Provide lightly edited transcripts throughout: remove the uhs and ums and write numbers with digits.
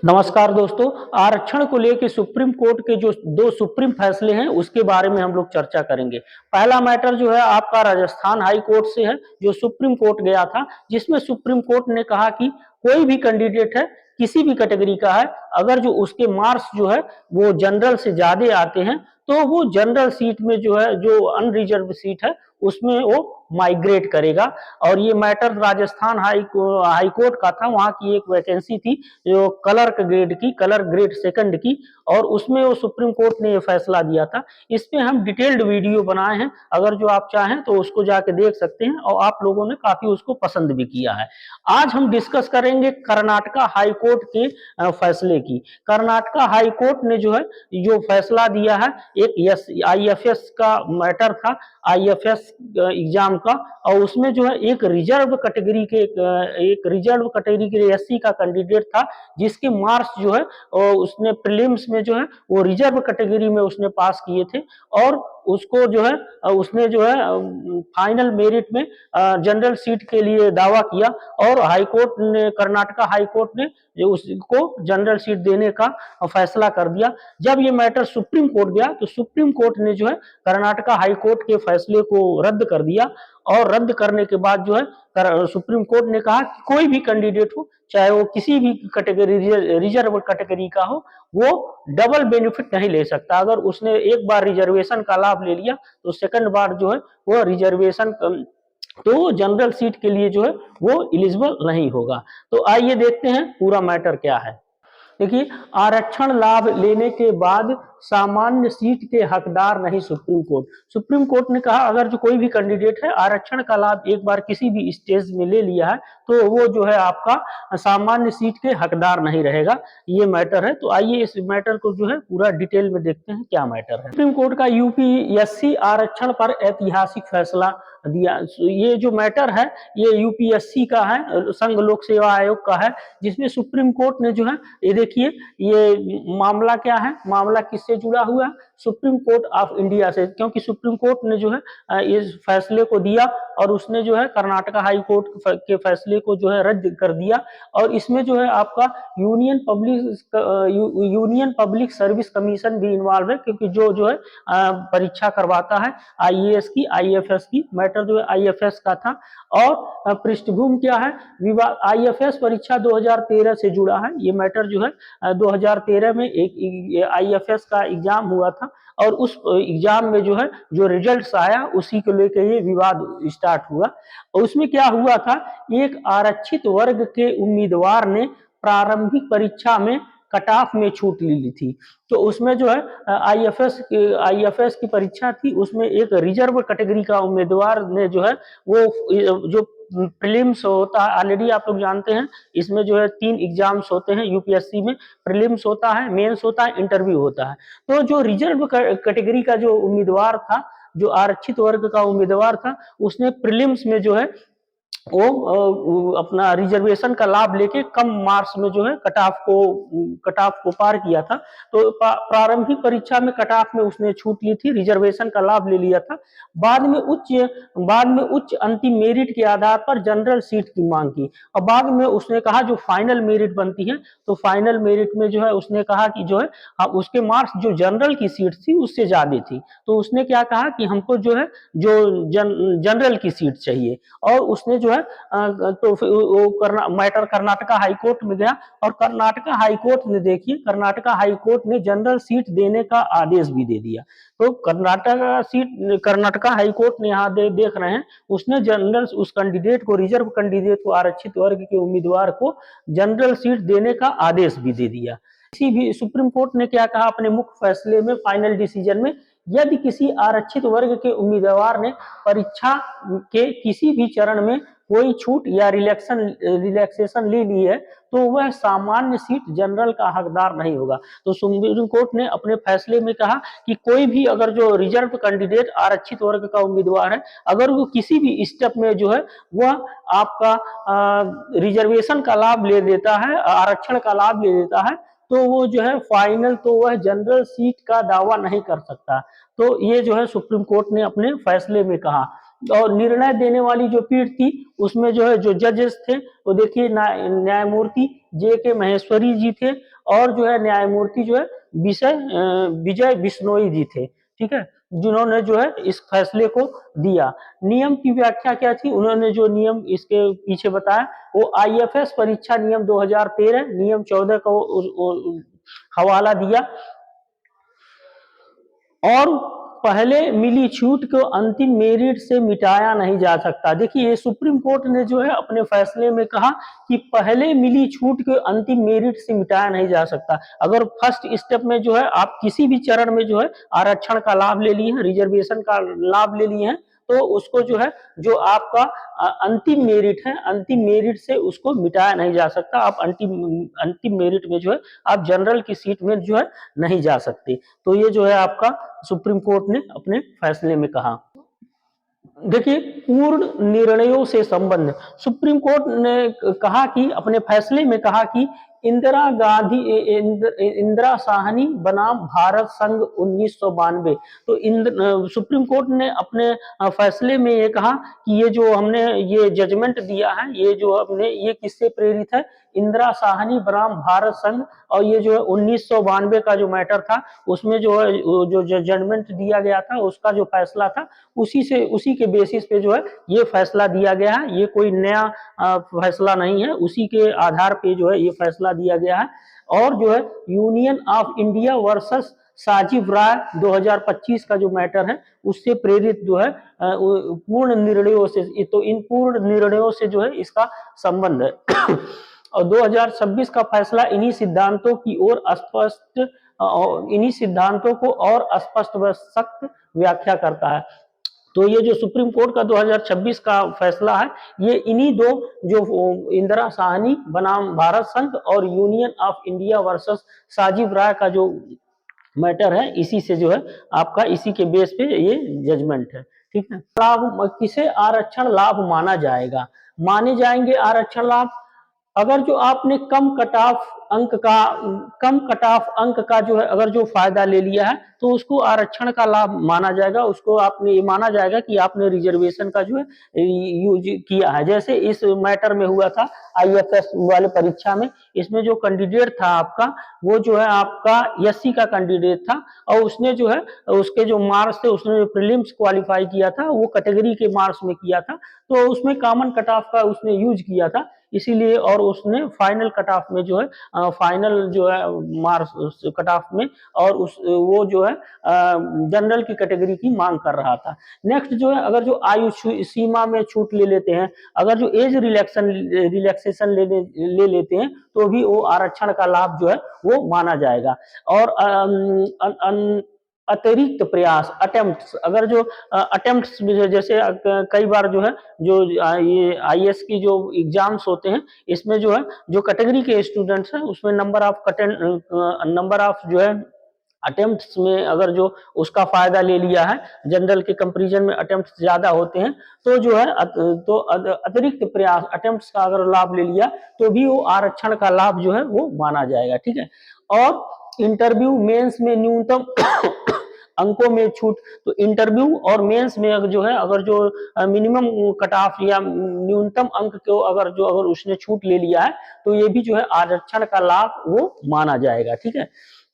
नमस्कार दोस्तों। आरक्षण को लेकर सुप्रीम कोर्ट के जो दो सुप्रीम फैसले हैं उसके बारे में हम लोग चर्चा करेंगे। पहला मैटर जो है आपका राजस्थान हाई कोर्ट से है, जो सुप्रीम कोर्ट गया था, जिसमें सुप्रीम कोर्ट ने कहा कि कोई भी कैंडिडेट है, किसी भी कैटेगरी का है, अगर जो उसके मार्क्स जो है वो जनरल से ज्यादा आते हैं तो वो जनरल सीट में जो है, जो अनरिजर्व सीट है उसमें वो माइग्रेट करेगा। और ये मैटर राजस्थान हाई कोर्ट का था। वहां की एक वैकेंसी थी जो कलर ग्रेड सेकंड की, और उसमें वो सुप्रीम कोर्ट ने ये फैसला दिया था। इस पे हम डिटेल्ड वीडियो बनाए हैं, अगर जो आप चाहें तो उसको जाके देख सकते हैं, और आप लोगों ने काफी उसको पसंद भी किया है। आज हम डिस्कस करेंगे कर्नाटका हाई कोर्ट के फैसले की। कर्नाटका हाई कोर्ट ने जो है जो फैसला दिया है, एक आईएफएस का मैटर था, आईएफएस एग्जाम का, और उसमें जो है एक रिजर्व कैटेगरी के एससी का कैंडिडेट था, जिसके मार्क्स जो है उसने प्रीलिम्स में जो है वो रिजर्व कैटेगरी में उसने पास किए थे, और उसको जो है उसने जो है फाइनल मेरिट में जनरल सीट के लिए दावा किया, और हाई कोर्ट ने, कर्नाटका हाई कोर्ट ने जो उसको जनरल सीट देने का फैसला कर दिया। जब ये मैटर सुप्रीम कोर्ट गया तो सुप्रीम कोर्ट ने जो है कर्नाटका हाई कोर्ट के फैसले को रद्द कर दिया, और रद्द करने के बाद जो है सुप्रीम कोर्ट ने कहा कि कोई भी कैंडिडेट हो, चाहे वो किसी भी कैटेगरी रिजर्व कैटेगरी का हो, वो डबल बेनिफिट नहीं ले सकता। अगर उसने एक बार रिजर्वेशन का लाभ ले लिया तो सेकंड बार जो है वो रिजर्वेशन तो जनरल सीट के लिए जो है वो एलिजिबल नहीं होगा। तो आइए देखते हैं पूरा मैटर क्या है। देखिए, आरक्षण लाभ लेने के बाद सामान्य सीट के हकदार नहीं सुप्रीम कोर्ट। सुप्रीम कोर्ट ने कहा अगर जो कोई भी कैंडिडेट है आरक्षण का लाभ एक बार किसी भी स्टेज में ले लिया है तो वो जो है आपका सामान्य सीट के हकदार नहीं रहेगा। ये मैटर है। तो आइए इस मैटर को जो है पूरा डिटेल में देखते हैं क्या मैटर है। सुप्रीम कोर्ट का यूपीएससी आरक्षण पर ऐतिहासिक फैसला दिया। ये जो मैटर है ये यूपीएससी का है, संघ लोक सेवा आयोग का है, जिसमें सुप्रीम कोर्ट ने जो है, ये देखिए, ये मामला क्या है, मामला किससे जुड़ा हुआ है, सुप्रीम कोर्ट ऑफ इंडिया से, क्योंकि सुप्रीम कोर्ट ने जो है इस फैसले को दिया और उसने जो है कर्नाटका हाई कोर्ट के फैसले को जो है रद्द कर दिया। और इसमें जो है आपका यूनियन पब्लिक सर्विस कमीशन भी इन्वॉल्व है, क्योंकि जो है परीक्षा करवाता है आईएएस की, आईएफएस की। मैटर जो है आईएफएस का था, और पृष्ठभूमि क्या है, विवाद आईएफएस परीक्षा 2013 से जुड़ा है। ये मैटर जो है 2013 में एक आईएफएस का एग्जाम हुआ था, और उस एग्जाम में जो है जो रिजल्ट्स आया उसी को लेकर ये विवाद स्टार्ट हुआ। और उसमें क्या हुआ था, एक आरक्षित वर्ग के उम्मीदवार ने प्रारंभिक परीक्षा में कट ऑफ में छूट ली थी। तो उसमें जो है आईएफएस की परीक्षा थी, उसमें एक रिजर्व कैटेगरी का उम्मीदवार ने जो है वो जो प्रीलिम्स होता है, ऑलरेडी आप लोग जानते हैं, इसमें जो है 3 एग्जाम्स होते हैं यूपीएससी में, प्रीलिम्स होता है, मेंस होता है, इंटरव्यू होता है। तो जो रिजर्व कैटेगरी का जो उम्मीदवार था, जो आरक्षित वर्ग का उम्मीदवार था, उसने प्रीलिम्स में जो है वो अपना रिजर्वेशन का लाभ लेके कम मार्क्स में जो है कट ऑफ को पार किया था। तो प्रारंभिक परीक्षा में कट ऑफ में उसने छूट ली थी, रिजर्वेशन का लाभ ले लिया था। बाद में उच्च अंतिम मेरिट के आधार पर जनरल सीट की मांग की, और बाद में उसने कहा जो फाइनल मेरिट बनती है, तो फाइनल मेरिट में जो है उसने कहा कि जो है उसके मार्क्स जो जनरल की सीट थी उससे ज्यादा थी। तो उसने क्या कहा कि हमको जो है जो जनरल की सीट चाहिए, और उसने जो है तो वो मैटर कर्नाटका हाई कोर्ट में गया, और कर्नाटका हाई कोर्ट ने, देखिए, कर्नाटका हाई कोर्ट ने जनरल सीट देने का आदेश भी दे दिया। तो कर्नाटका हाई कोर्ट ने यहाँ देख रहे हैं, उसने जनरल उस कैंडिडेट को, रिजर्व कैंडिडेट को, आरक्षित वर्ग के उम्मीदवार को जनरल सीट देने का आदेश भी दे दिया। इसी भी सुप्रीम कोर्ट ने क्या कहा अपने मुख्य फैसले में, फाइनल डिसीजन में, यदि किसी आरक्षित वर्ग के उम्मीदवार ने परीक्षा के किसी भी चरण में कोई छूट या रिलैक्सेशन ले ली है तो वह सामान्य सीट जनरल का हकदार नहीं होगा। तो सुप्रीम कोर्ट ने अपने फैसले में कहा कि कोई भी अगर जो रिजर्व कैंडिडेट आरक्षित वर्ग का उम्मीदवार है, अगर वो किसी भी स्टेप में जो है वह आपका रिजर्वेशन का लाभ ले देता है, आरक्षण का लाभ ले देता है, तो वो जो है फाइनल तो वह जनरल सीट का दावा नहीं कर सकता। तो ये जो है सुप्रीम कोर्ट ने अपने फैसले में कहा। और निर्णय देने वाली जो पीठ थी उसमें जो है जो जजेस थे, वो देखिए न्यायमूर्ति जे के महेश्वरी जी थे, और जो है न्यायमूर्ति जो है विजय बिश्नोई जी थे, ठीक है, जिन्होंने जो है इस फैसले को दिया। नियम की व्याख्या क्या थी, उन्होंने जो नियम इसके पीछे बताया वो आईएफएस परीक्षा नियम 2013 नियम 14 को हवाला दिया। और पहले मिली छूट को अंतिम मेरिट से मिटाया नहीं जा सकता। देखिए सुप्रीम कोर्ट ने जो है अपने फैसले में कहा कि पहले मिली छूट को अंतिम मेरिट से मिटाया नहीं जा सकता। अगर फर्स्ट स्टेप में जो है आप किसी भी चरण में जो है आरक्षण का लाभ ले लिए हैं, रिजर्वेशन का लाभ ले लिए हैं, तो उसको जो है जो आपका अंतिम मेरिट है, अंतिम मेरिट से उसको मिटाया नहीं जा सकता। आप अंतिम मेरिट में जो है आप जनरल की सीट में जो है नहीं जा सकते। तो ये जो है आपका सुप्रीम कोर्ट ने अपने फैसले में कहा। देखिए पूर्ण निर्णयों से संबंध, सुप्रीम कोर्ट ने कहा कि अपने फैसले में कहा कि इंदिरा साहनी बनाम भारत संघ 1992। तो सुप्रीम कोर्ट ने अपने फैसले में ये कहा कि ये जो हमने ये जजमेंट दिया है, ये जो हमने ये किससे प्रेरित है, इंदिरा साहनी बनाम भारत संघ। और ये जो है 1992 का जो मैटर था उसमें जो है जो जजमेंट दिया गया था, उसका जो फैसला था उसी के बेसिस पे जो है ये फैसला दिया गया है। ये कोई नया फैसला नहीं है, उसी के आधार पे जो है ये फैसला दिया गया है। और जो है Union of India versus Sajib Rai 2025 का जो मैटर है उससे प्रेरित जो है पूर्ण निर्णयों से, तो इन पूर्ण निर्णयों से जो है इसका संबंध है। और 2026 का फैसला इन्हीं सिद्धांतों की ओर स्पष्ट, इन्हीं सिद्धांतों को और स्पष्ट व सख्त व्याख्या करता है। तो ये जो सुप्रीम कोर्ट का 2026 का फैसला है ये इन्हीं दो जो इंदिरा साहनी बनाम भारत संघ और Union of India versus Sajib Rai का जो मैटर है इसी से जो है आपका इसी के बेस पे ये जजमेंट है, ठीक है। लाभ किसे आरक्षण लाभ माना जाएगा, माने जाएंगे आरक्षण लाभ अगर जो आपने कम कट ऑफ अंक का जो है अगर जो फायदा ले लिया है तो उसको आरक्षण का लाभ माना जाएगा। उसको आपने ये माना जाएगा कि आपने रिजर्वेशन का जो है यूज किया है। जैसे इस मैटर में हुआ था आईएफएस वाले परीक्षा में, इसमें जो कैंडिडेट था आपका वो जो है आपका एससी का कैंडिडेट था और उसने जो है उसके जो मार्क्स थे उसने जो प्रीलिम्स क्वालिफाई किया था वो कैटेगरी के मार्क्स में किया था, तो उसमें कॉमन कट ऑफ का उसने यूज किया था इसीलिए। और उसने फाइनल कट ऑफ में जो है फाइनल जो है मार्क्स कट ऑफ में और वो जो है जनरल की कैटेगरी की मांग कर रहा था। नेक्स्ट जो है अगर जो आयु सीमा में छूट ले लेते हैं, अगर जो एज रिलैक्सेशन ले लेते हैं तो भी वो आरक्षण का लाभ जो है वो माना जाएगा। और अतिरिक्त प्रयास अटेम्प्ट्स, अगर जो अटेम्प्ट्स जैसे कई बार जो है जो ये आईएएस की जो एग्जाम्स होते हैं इसमें जो है जो कैटेगरी के स्टूडेंट्स हैं उसमें नंबर ऑफ जो है अटेम्प्ट्स में अगर जो उसका फायदा ले लिया है, जनरल के कंपैरिजन में अटेम्प्ट्स ज्यादा होते हैं तो जो है तो अतिरिक्त प्रयास अटेम्प्ट्स का अगर लाभ ले लिया तो भी वो आरक्षण का लाभ जो है वो माना जाएगा, ठीक है। और इंटरव्यू मेंस में न्यूनतम अंकों में छूट, तो इंटरव्यू और मेंस में जो है अगर जो मिनिमम कट ऑफ या न्यूनतम अंक को अगर उसने छूट ले लिया है तो ये भी जो है आरक्षण का लाभ वो माना जाएगा, ठीक है।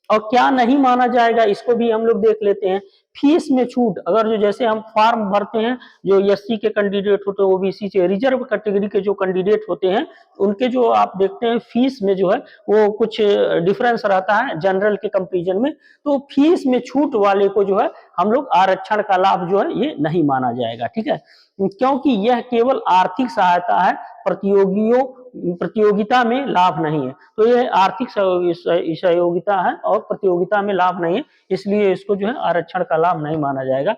और क्या नहीं माना जाएगा इसको भी हम लोग देख लेते हैं। फीस में छूट, अगर जो जैसे हम फॉर्म भरते हैं जो एससी के कैंडिडेट होते हैं, ओबीसी से रिजर्व कैटेगरी के जो कैंडिडेट होते हैं उनके जो आप देखते हैं फीस में जो है वो कुछ डिफरेंस रहता है जनरल के कंपैरिजन में, तो फीस में छूट वाले को जो है हम लोग आरक्षण का लाभ जो है ये नहीं माना जाएगा, ठीक है, क्योंकि यह केवल आर्थिक सहायता है, प्रतियोगिता में लाभ नहीं है। तो यह आर्थिक सहयोगिता है और प्रतियोगिता में लाभ नहीं है, इसलिए इसको जो है आरक्षण का लाभ नहीं माना जाएगा।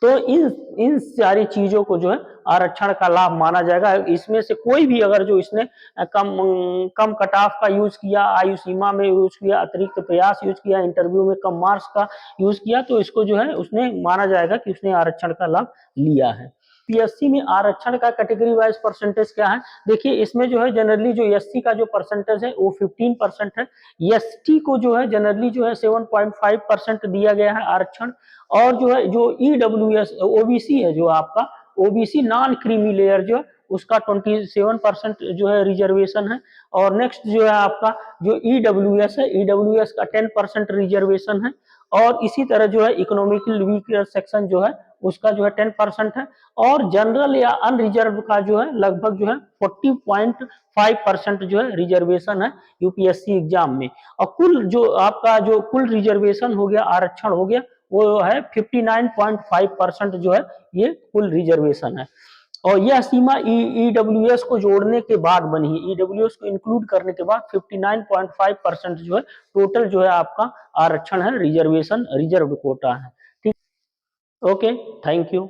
तो इन सारी चीजों को जो है आरक्षण का लाभ माना जाएगा। इसमें से कोई भी अगर जो इसने कम कट ऑफ का यूज किया, आयु सीमा में यूज किया, अतिरिक्त प्रयास यूज किया, इंटरव्यू में कम मार्क्स का यूज किया तो इसको जो है उसने माना जाएगा कि उसने आरक्षण का लाभ लिया है। पीएससी में आरक्षण का कैटेगरी वाइज परसेंटेज क्या है, देखिए इसमें जो है जनरली जो एससी का जो परसेंटेज है वो 15% है, एसटी को जो है जनरली जो है 7.5% दिया गया है आरक्षण। और जो है जो ईडब्ल्यूएस ओबीसी है जो आपका ओबीसी नॉन क्रीमी लेयर जो उसका 27% जो है रिजर्वेशन है। और नेक्स्ट जो है आपका जो ईडब्ल्यूएस है, ईडब्ल्यूएस का 10% रिजर्वेशन है। और इसी तरह जो है इकोनॉमिकल वीकर सेक्शन जो है उसका जो है 10% है। और जनरल या अनरिजर्व का जो है लगभग जो है 40.5% जो है रिजर्वेशन है यूपीएससी एग्जाम में। और कुल जो आपका जो कुल रिजर्वेशन हो गया, आरक्षण हो गया, वो है 59.5% जो है ये कुल रिजर्वेशन है। और यह सीमा ईडब्ल्यूएस को जोड़ने के बाद बनी है, ईडब्ल्यूएस को इंक्लूड करने के बाद 59.5% जो है टोटल जो है आपका आरक्षण है, रिजर्वेशन रिजर्व कोटा है। ठीक, ओके, थैंक यू।